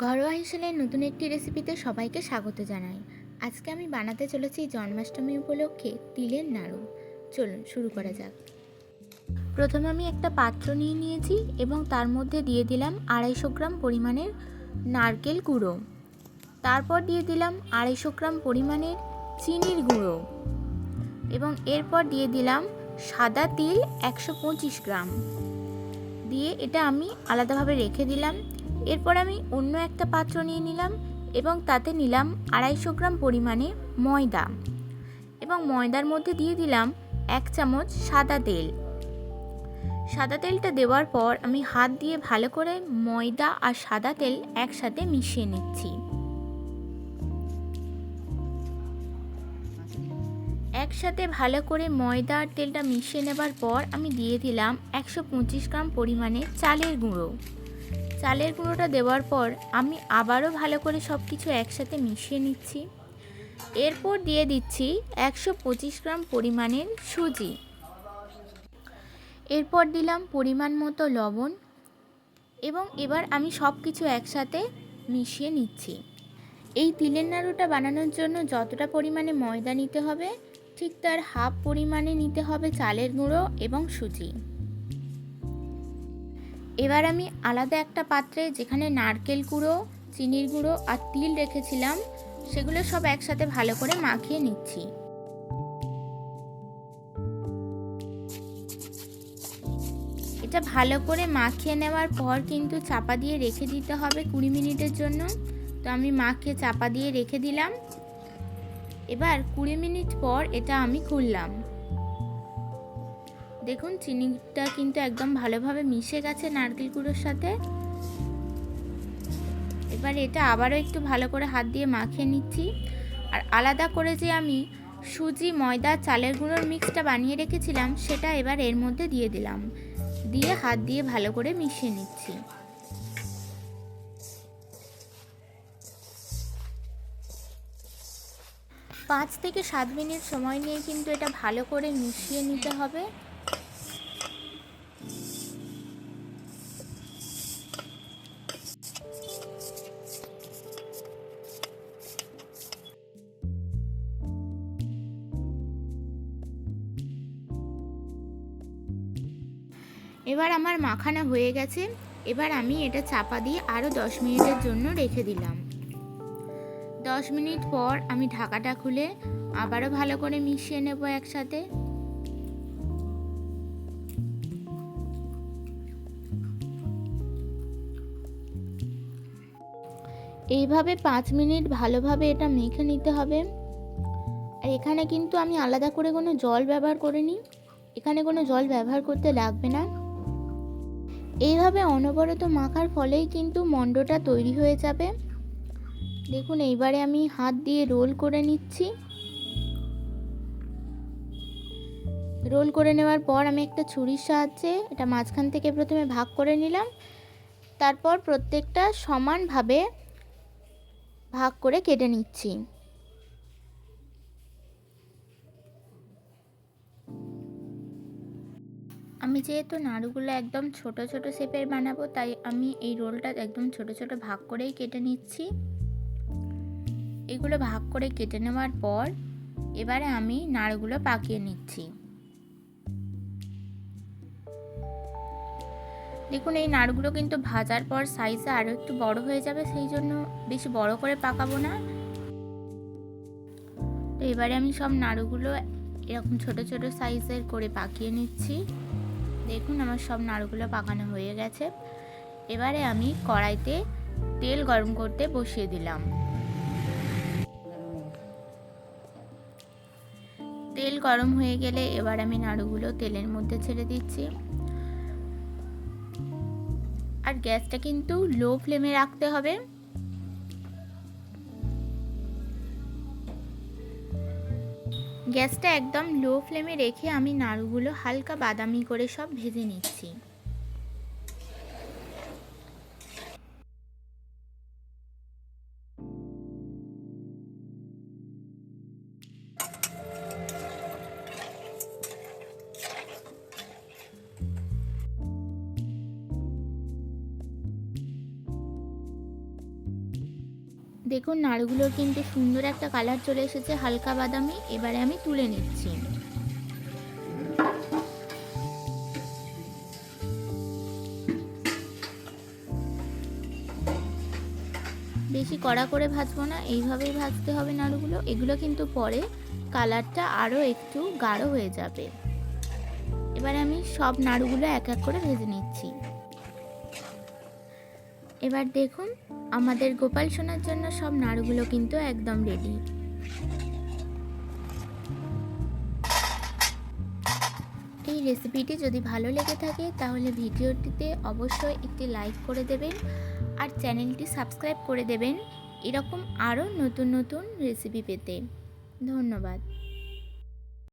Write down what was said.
ঘরোয়া হিসেবে নতুন একটি রেসিপিতে সবাইকে স্বাগত জানাই। আজকে আমি বানাতে চলেছি জন্মাষ্টমী উপলক্ষে তিলের নাড়ু। চলুন শুরু করা যাক। প্রথমে আমি একটা পাত্র নিয়ে নিয়েছি এবং তার মধ্যে দিয়ে দিলাম 250 গ্রাম পরিমাণের নারকেল গুঁড়ো। তারপর দিয়ে দিলাম 250 গ্রাম পরিমাণের চিনির গুঁড়ো এবং এরপর দিয়ে দিলাম সাদা তিল 125 গ্রাম দিয়ে এটা আমি আলাদাভাবে রেখে দিলাম। এরপর আমি অন্য একটা পাত্র নিয়ে নিলাম এবং তাতে নিলাম 250 গ্রাম পরিমাণে ময়দা এবং ময়দার মধ্যে দিয়ে দিলাম 1 চামচ সাদা তেল। সাদা তেলটা দেওয়ার পর আমি হাত দিয়ে ভালো করে ময়দা আর সাদা তেল একসাথে মিশিয়ে নিচ্ছি। একসাথে ভালো করে ময়দা আর তেলটা মিশিয়ে নেবার পর আমি দিয়ে দিলাম 125 গ্রাম পরিমাণে চালের গুঁড়ো। চালের গুঁড়োটা দেওয়ার পর আমি আবারও ভালো করে সব কিছু একসাথে মিশিয়ে নিচ্ছি। এরপর দিয়ে দিচ্ছি 125 গ্রাম পরিমাণের সুজি। এরপর দিলাম পরিমাণ মতো লবণ এবং এবার আমি সব কিছু একসাথে মিশিয়ে নিচ্ছি। এই তিলের নাড়ুটা বানানোর জন্য যতটা পরিমাণে ময়দা নিতে হবে ঠিক তার হাফ পরিমাণে নিতে হবে চালের গুঁড়ো এবং সুজি। এবার আমি আলাদা একটা পাত্রে যেখানে নারকেল গুঁড়ো, চিনির গুঁড়ো আর তিল রেখেছিলাম সেগুলো সব একসাথে ভালো করে মাখিয়ে নিচ্ছি। এটা ভালো করে মাখিয়ে নেওয়ার পর কিন্তু চাপা দিয়ে রেখে দিতে হবে 20 মিনিটের জন্য। তো আমি মাখিয়ে চাপা দিয়ে রেখে দিলাম। এবার 20 মিনিট পর এটা আমি খুললাম। দেখুন চিনিটা কিন্তু একদম ভালোভাবে মিশে গেছে নারকেল গুঁড়োর সাথে। এবার এটা আবারও একটু ভালো করে হাত দিয়ে মাখিয়ে নিচ্ছি। আর আলাদা করে যে আমি সুজি, ময়দা, চালের গুঁড়োর মিক্সটা বানিয়ে রেখেছিলাম সেটা এবার এর মধ্যে দিয়ে দিলাম, দিয়ে হাত দিয়ে ভালো করে মিশিয়ে নিচ্ছি। পাঁচ থেকে 7 মিনিট সময় নিয়ে কিন্তু এটা ভালো করে মিশিয়ে নিতে হবে। এবার আমার মাখানা হয়ে গেছে। এবার আমি এটা চাপা দিয়ে আরও 10 মিনিটের জন্য রেখে দিলাম। 10 মিনিট পর আমি ঢাকাটা খুলে আবারও ভালো করে মিশিয়ে নেব একসাথে। এইভাবে 5 মিনিট ভালোভাবে এটা মেখে নিতে হবে। আর এখানে কিন্তু আমি আলাদা করে কোনো জল ব্যবহার করিনি, এখানে কোনো জল ব্যবহার করতে লাগবে না। এইভাবে অনবরত মাখার ফলেই কিন্তু মণ্ডটা তৈরি হয়ে যাবে। দেখুন এইবারে আমি হাত দিয়ে রোল করে নিচ্ছি। রোল করে নেওয়ার পর আমি একটা ছুরির সাহায্যে এটা মাঝখান থেকে প্রথমে ভাগ করে নিলাম, তারপর প্রত্যেকটা সমানভাবে ভাগ করে কেটে নিচ্ছি। আমি যেহেতু নাড়ুগুলো একদম ছোট ছোট শেপের বানাবো তাই আমি এই রোলটা একদম ছোট ছোট ভাগ করেই কেটে নিচ্ছি। এগুলো ভাগ করে কেটে নেওয়ার পর এবারে আমি নাড়ুগুলো পাকিয়ে নিচ্ছি। দেখুন এই নাড়ুগুলো কিন্তু ভাজার পর সাইজে আরও একটু বড় হয়ে যাবে, সেই জন্য বেশি বড় করে পাকাবো না। তো এবারে আমি সব নাড়ুগুলো এরকম ছোট ছোট সাইজের করে পাকিয়ে নিচ্ছি। দেখুন আমার সব নাড়ুগুলো পাকানো হয়ে গেছে। এবারে আমি কড়াইতে তেল গরম করতে বসিয়ে দিলাম। তেল গরম হয়ে গেলে এবার আমি নাড়ুগুলো তেলের মধ্যে ছেড়ে দিচ্ছি। আর গ্যাসটা কিন্তু লো ফ্লেমে রাখতে হবে। গ্যাসটা একদম লো ফ্লেমে রেখে আমি নাড়ুগুলো হালকা বাদামি করে সব ভেজে নিচ্ছি। দেখুন নাড়ুগুলোর কিন্তু সুন্দর একটা কালার চলে এসেছে, হালকা বাদামি। এবারে আমি তুলে নিচ্ছি। বেশি কড়া করে ভাজবো না, এইভাবেই ভাজতে হবে নাড়ুগুলো। এগুলো কিন্তু পরে কালারটা আরও একটু গাঢ় হয়ে যাবে। এবার আমি সব নাড়ুগুলো এক এক করে ভেজে নিচ্ছি। এবার দেখুন আমাদের গোপাল সোনার জন্য সব নাড়ুগুলো কিন্তু একদম রেডি। এই রেসিপিটি যদি ভালো লেগে থাকে তাহলে ভিডিওটিতে অবশ্যই একটি লাইক করে দেবেন আর চ্যানেলটি সাবস্ক্রাইব করে দেবেন এরকম আরও নতুন নতুন রেসিপি পেতে। ধন্যবাদ।